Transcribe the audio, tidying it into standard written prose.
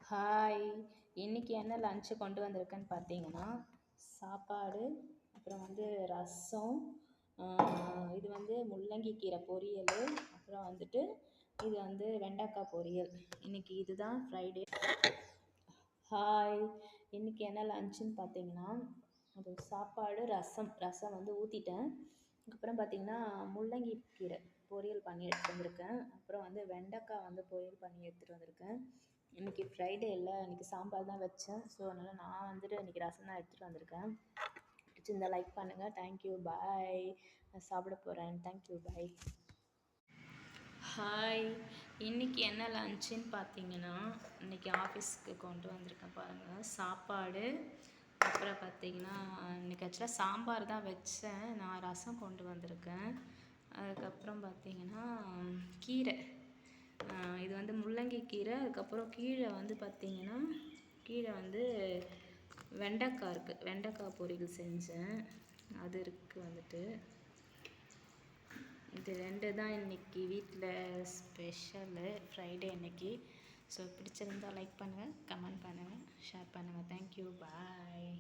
Hi. இன்னைக்கு என்ன lunch கொண்டு வந்திருக்கேன்னு பார்த்தீங்கன்னா, சாப்பாடு, அப்புறம் வந்து ரசம், இது வந்து முள்ளங்கி கீரை பொரியல், அப்புறம் வந்துட்டு இது வந்து வெண்டைக்காய் பொரியல். இன்னைக்கு இதுதான் ஃப்ரைடே. ஹாய். இன்னைக்கு என்ன லன்ச்சுன்னு பார்த்தீங்கன்னா, அது சாப்பாடு, ரசம் வந்து ஊற்றிட்டேன். அதுக்கப்புறம் பார்த்தீங்கன்னா, முள்ளங்கி கீரை பொரியல் பண்ணி எடுத்துகிட்டு வந்திருக்கேன். அப்புறம் வந்து வெண்டைக்காய் வந்து பொரியல் பண்ணி எடுத்துகிட்டு வந்திருக்கேன். இன்றைக்கி ஃப்ரைடே இல்லை, இன்றைக்கி சாம்பார் தான் வச்சேன். ஸோ அதனால் நான் வந்துட்டு இன்றைக்கி ரசம் தான் எடுத்துகிட்டு வந்திருக்கேன். பிடிச்சிருந்தா லைக் பண்ணுங்கள். தேங்க்யூ, பாய். நான் சாப்பிட போகிறேன். தேங்க்யூ, பாய். ஹாய். இன்றைக்கி என்ன லன்ச்சுன்னு பார்த்தீங்கன்னா, இன்றைக்கி ஆஃபீஸ்க்கு கொண்டு வந்திருக்கேன் பாருங்கள். சாப்பாடு, அப்புறம் பார்த்தீங்கன்னா இன்றைக்கி ஆக்சுவலாக சாம்பார் தான் வச்சேன். நான் ரசம் கொண்டு வந்திருக்கேன். அதுக்கப்புறம் பார்த்தீங்கன்னா கீரை, இது வந்து முள்ளங்கி கீரை. அதுக்கப்புறம் கீழே வந்து பார்த்திங்கன்னா கீழே வந்து வெண்டைக்காய் இருக்குது, வெண்டைக்காய் பொரியல் செஞ்சேன், அது இருக்குது வந்துட்டு. இது 2 தான் இன்றைக்கி வீட்டில் ஸ்பெஷலு ஃப்ரைடே அன்னைக்கு. ஸோ பிடிச்சிருந்தால் லைக் பண்ணுங்கள், கமெண்ட் பண்ணுங்கள், ஷேர் பண்ணுங்கள். தேங்க்யூ, பாய்.